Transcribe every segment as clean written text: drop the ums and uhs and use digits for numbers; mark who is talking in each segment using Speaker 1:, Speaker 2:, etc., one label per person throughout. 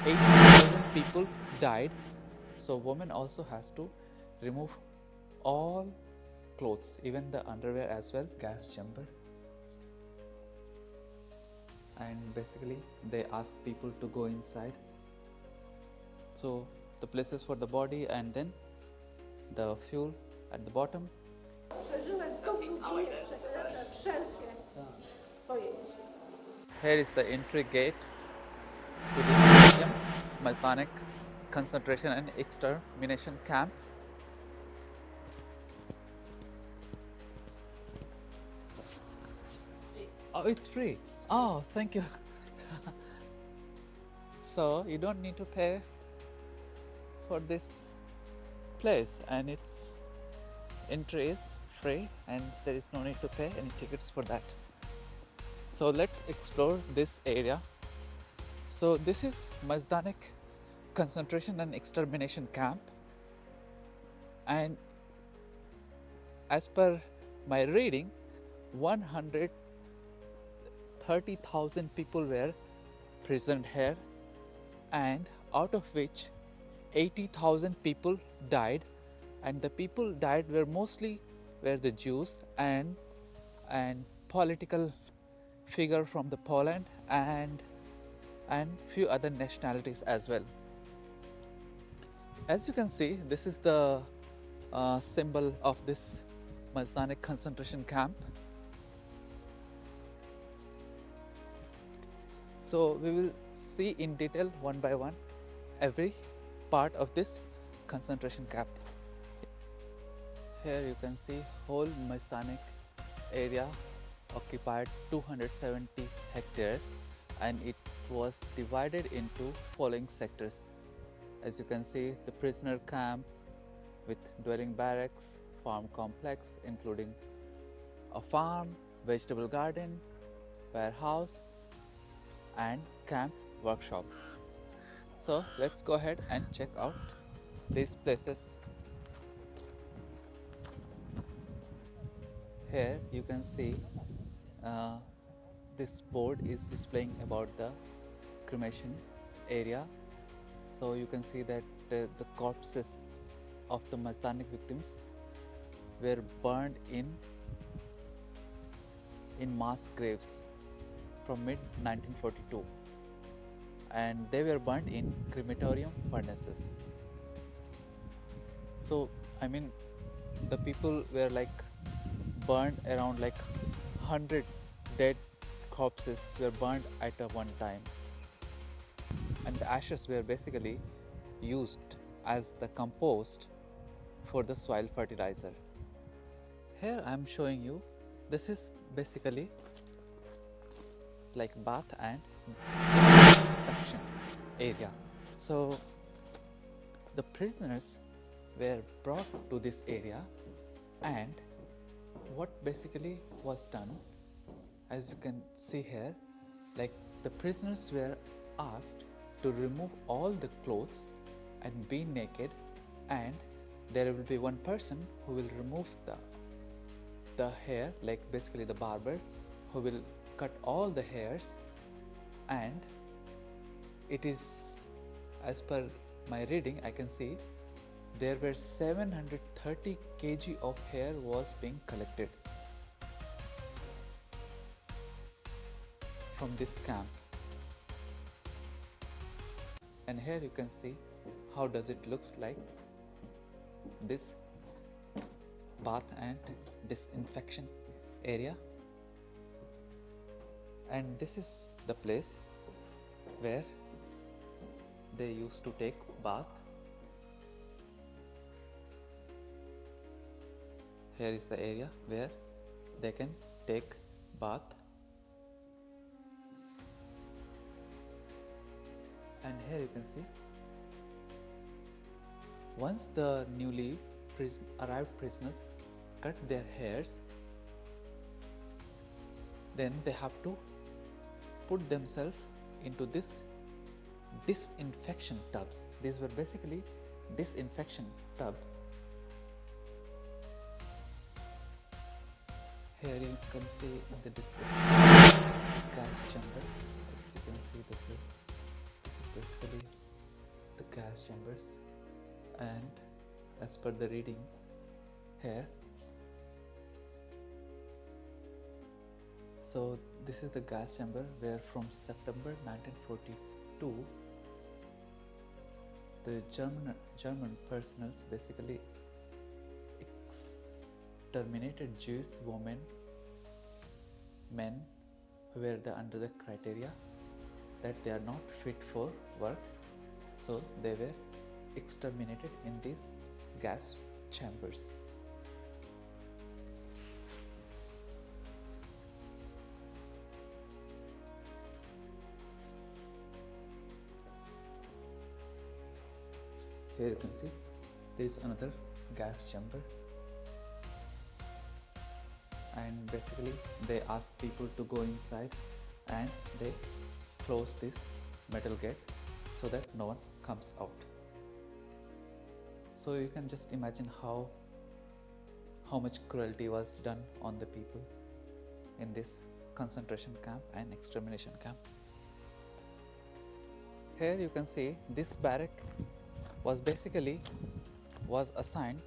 Speaker 1: 80,000 people died. So woman also has to remove all clothes, even the underwear as well, gas chamber. And basically they ask people to go inside. So the places for the body and then the fuel at the bottom.
Speaker 2: Przeżyłem to w Lublinie, przekracza wszelkie pojęcie.
Speaker 1: Here is the entry gate to this museum, Majdanek concentration and extermination camp. Oh, it's free. Oh, thank you. So you don't need to pay for this place, and its entry is free and there is no need to pay any tickets for that. So let's explore this area. So this is Majdanek concentration and extermination camp, and as per my reading 130,000 people were present here, and out of which 80,000 people died, and the people died were mostly the Jews and political figure from the Poland and few other nationalities as well. As you can see, this is the symbol of this Majdanek concentration camp. So we will see in detail one by one every part of this concentration camp. Here you can see whole Majdanek area occupied 270 hectares, and it was divided into following sectors. As you can see, the prisoner camp with dwelling barracks, farm complex including a farm, vegetable garden, warehouse and camp workshop. So let's go ahead and check out these places. Here you can see this board is displaying about the cremation area. So you can see that the corpses of the Majdanek victims were burned in mass graves from mid 1942, and they were burned in crematorium furnaces. So I mean, the people were like burned around like 100 dead corpses were burned at a one time, and the ashes were basically used as the compost for the soil fertilizer. Here I am showing you, this is basically like bath and disinfection area. So the prisoners were brought to this area, and what basically was done, as you can see here, like the prisoners were asked to remove all the clothes and be naked, and there will be one person who will remove the hair, like basically the barber, who will cut all the hairs. And it is, as per my reading, I can see there were 730 kg of hair was being collected from this camp. And here you can see how does it looks like, this bath and disinfection area. And this is the place where they used to take bath. Here is the area where they can take bath, and here you can see, once the newly arrived prisoners cut their hairs, then they have to put themselves into this disinfection tubs. These were basically disinfection tubs. Here you can see in the gas chamber, as you can see the view. This is basically the gas chambers, and as per the readings here, so this is the gas chamber where from September 1942 the German personnel basically exterminated Jewish women, men who were under the criteria that they are not fit for work, so they were exterminated in these gas chambers. Here you can see there is another gas chamber, and basically they asked people to go inside and they close this metal gate so that no one comes out. So you can just imagine how much cruelty was done on the people in this concentration camp and extermination camp. Here you can see this barrack was assigned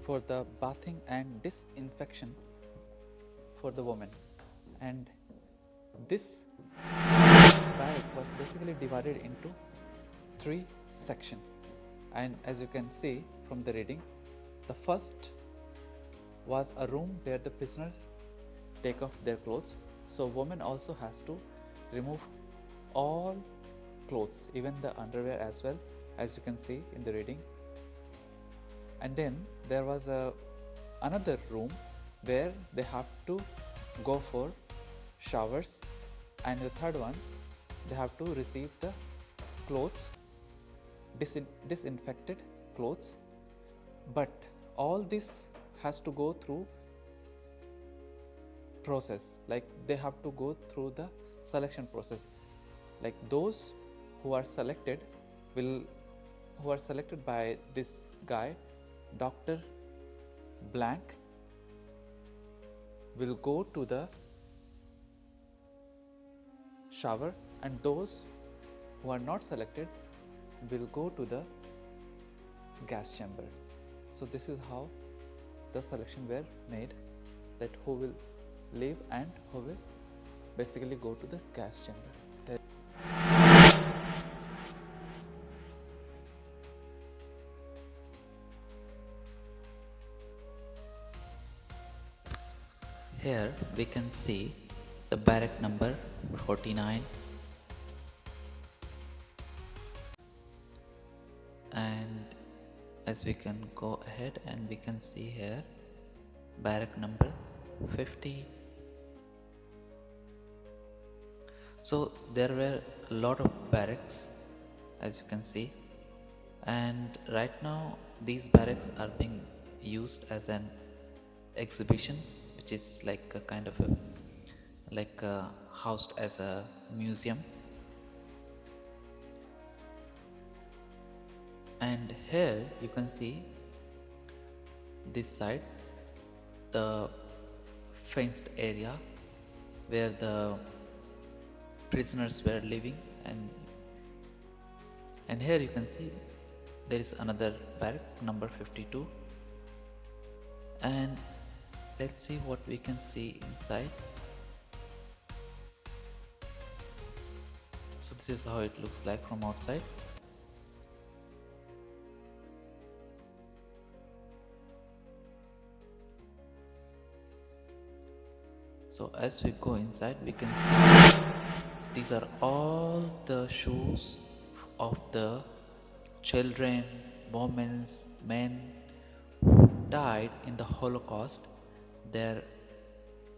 Speaker 1: for the bathing and disinfection for the women, and this barrack was basically divided into 3 sections. And as you can see from the reading, the first was a room where the prisoners take off their clothes, so women also has to remove all clothes, even the underwear as well, as you can see in the reading. And then there was another room where they have to go for showers, and the third one they have to receive the clothes, disinfected clothes. But all this has to go through process, like they have to go through the selection process. Like those who are selected by this guy, Dr. Blank, will go to the shower, and those who are not selected will go to the gas chamber. So this is how the selection were made, that who will live and who will basically go to the gas chamber. Here we can see the barrack number 49, and as we can go ahead and we can see here barrack number 50. So there were a lot of barracks, as you can see, and right now these barracks are being used as an exhibition, which is like a kind of housed as a museum. And here you can see this side, the fenced area where the prisoners were living, and here you can see there is another barrack number 52, and let's see what we can see inside. So this is how it looks like from outside. So as we go inside, we can see these are all the shoes of the children, women, men who died in the Holocaust. Their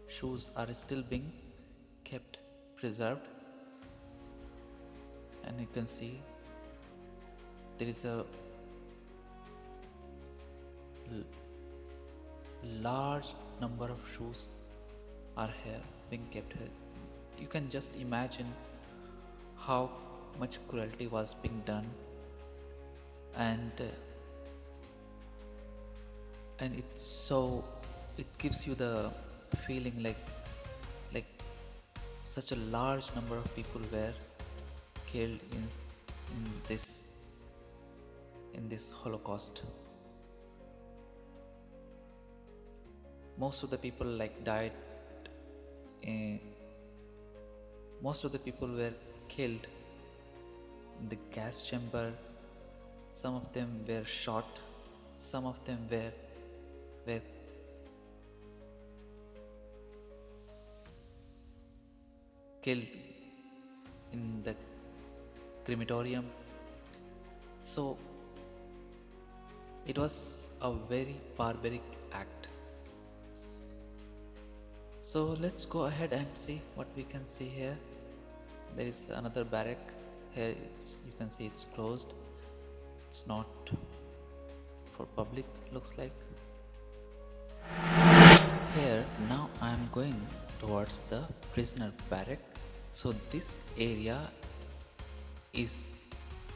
Speaker 1: shoes are still being kept preserved, and you can see there is a large number of shoes are here being kept here. You can just imagine how much cruelty was being done, and it gives you the feeling like such a large number of people were killed in this in this Holocaust. Most of the people died. Uh, most of the people were killed in the gas chamber. Some of them were shot. Some of them were killed in the crematorium. So it was a very barbaric act. So let's go ahead and see what we can see here. There is another barrack. Here you can see it's closed. It's not for public, looks like. Here now I am going towards the prisoner barrack. So this area is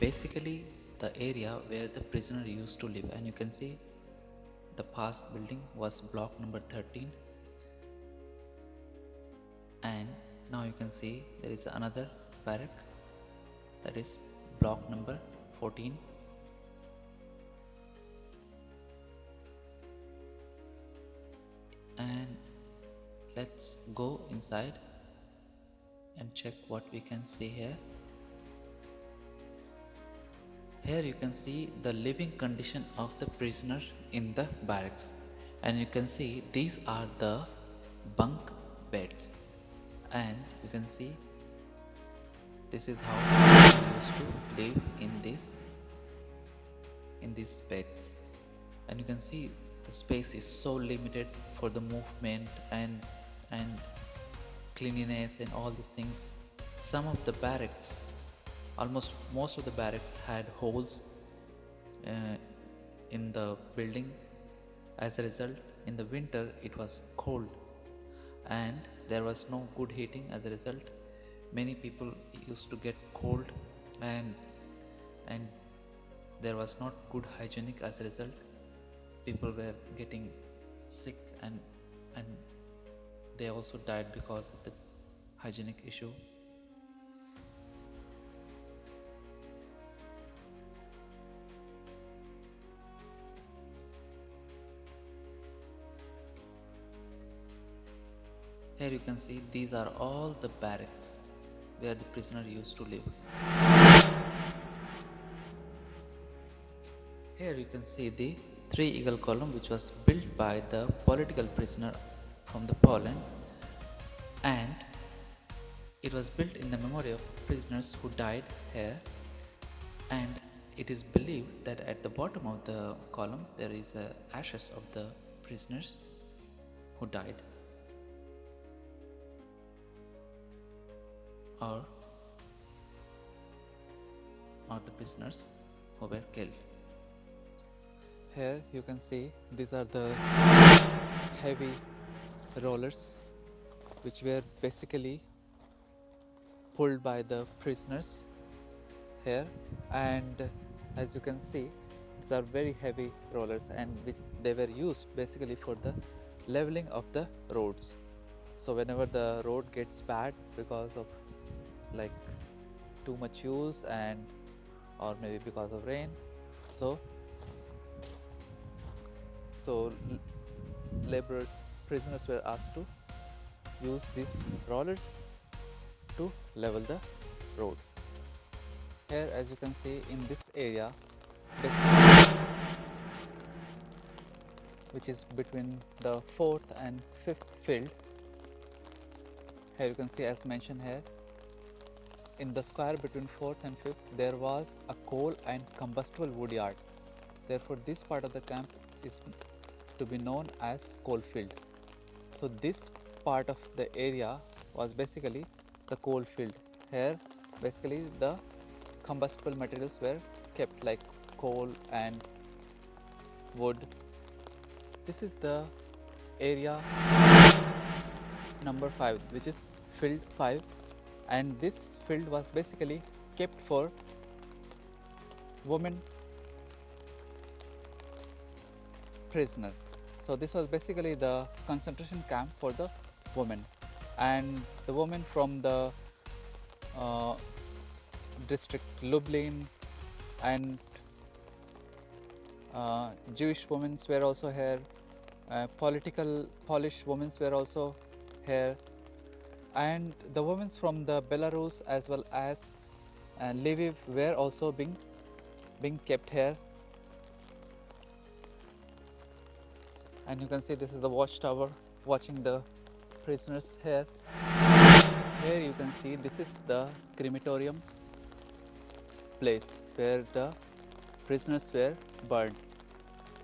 Speaker 1: basically the area where the prisoner used to live, and you can see the past building was block number 13, and now you can see there is another barrack, that is block number 14. And let's go inside and check what we can see here. Here you can see the living condition of the prisoner in the barracks, and you can see these are the bunk beds, and you can see this is how they used to live in these beds. And you can see the space is so limited for the movement and cleanliness and all these things. Some of the barracks, almost most of the barracks had holes in the building. As a result, in the winter it was cold and there was no good heating. As a result, many people used to get cold, and there was not good hygienic. As a result, people were getting sick, and they also died because of the hygienic issue. Here you can see these are all the barracks where the prisoner used to live. Here you can see the three eagle column, which was built by the political prisoner from the Poland, and it was built in the memory of prisoners who died here. And it is believed that at the bottom of the column there is ashes of the prisoners who died, or the prisoners who were killed. Here you can see these are the heavy rollers which were basically pulled by the prisoners here, and as you can see these are very heavy rollers, and which they were used basically for the leveling of the roads. So whenever the road gets bad because of too much use or maybe because of rain, so laborers, prisoners were asked to use these rollers to level the road. Here, as you can see in this area, which is between the 4th and 5th field, here you can see, as mentioned here, in the square between 4th and 5th there was a coal and combustible wood yard. Therefore this part of the camp is to be known as coal field. So this part of the area was basically the coal field. Here basically the combustible materials were kept, like coal and wood. This is the area number 5, which is field 5, and this field was basically kept for women prisoner. So this was basically the concentration camp for the women, and the women from the district Lublin, and Jewish women were also here, political Polish women were also here, and the women from the Belarus as well as Lviv were also being kept here. And you can see this is the watchtower watching the prisoners here. Here you can see this is the crematorium place where the prisoners were burned.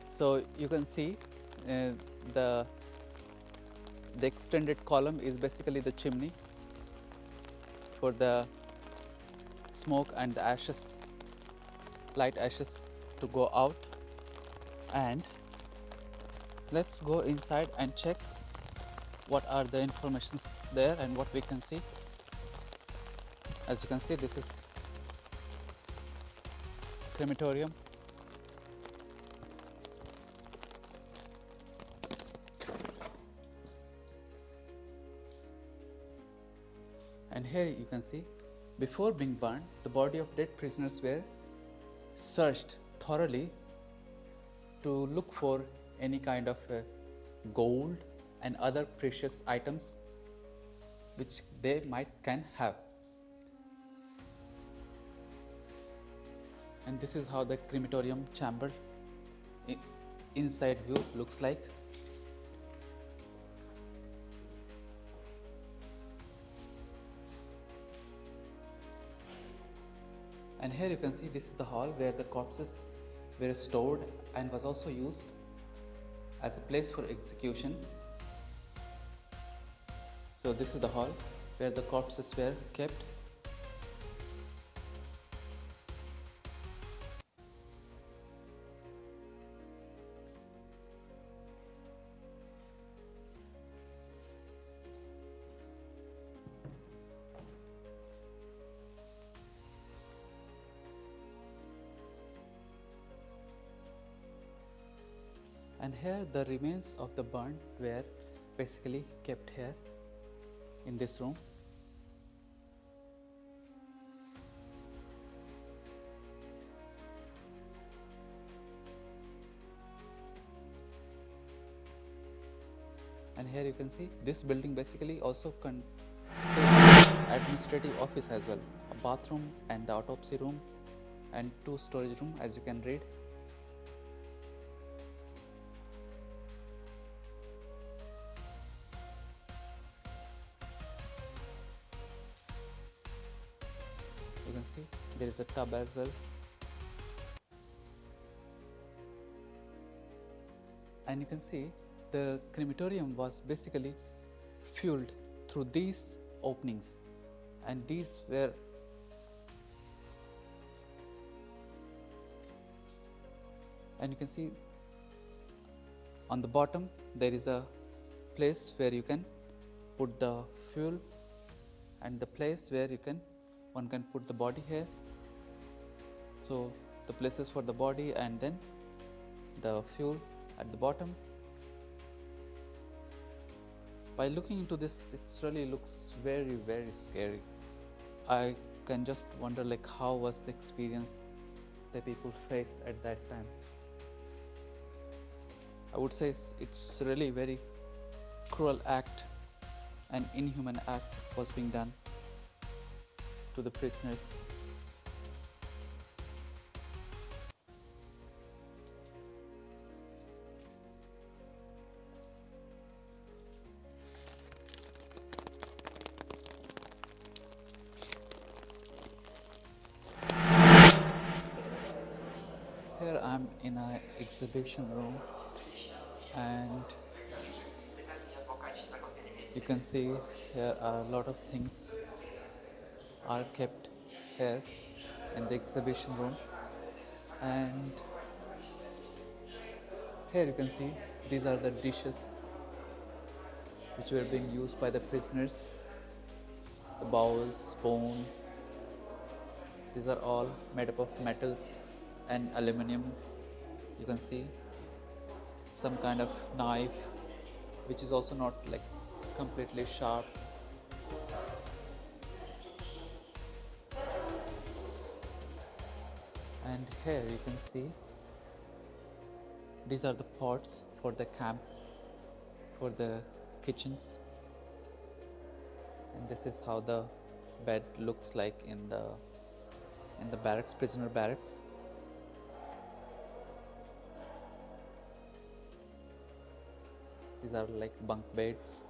Speaker 1: So you can see uh, the extended column is basically the chimney for the smoke and the ashes, light ashes to go out. And let's go inside and check what are the informations there and what we can see. As you can see, this is crematorium. And here you can see, before being burned, the body of dead prisoners were searched thoroughly to look for any kind of gold and other precious items which they can have. And this is how the crematorium chamber inside view looks like. And here you can see this is the hall where the corpses were stored and was also used as a place for execution. So this is the hall where the corpses were kept. And here the remains of the burned were basically kept here in this room. And here you can see this building basically also contains administrative office as well, a bathroom and the autopsy room and 2 storage room, as you can read. You can see there is a tub as well. And you can see the crematorium was basically fueled through these openings, and these were and you can see on the bottom there is a place where you can put the fuel and the place where one can put the body here. So the places for the body and then the fuel at the bottom. By looking into this, it really looks very, very scary. I can just wonder like how was the experience that people faced at that time. I would say it's really very cruel act, an inhuman act was being done to the prisoners. Here I'm in an exhibition room, and you can see here a lot of things are kept here in the exhibition room. And here you can see these are the dishes which were being used by the prisoners, the bowls, spoon. These are all made up of metals and aluminiums. You can see some kind of knife which is also not like completely sharp. And here you can see these are the pots for the camp, for the kitchens, and this is how the bed looks like in the barracks, prisoner barracks. These are like bunk beds.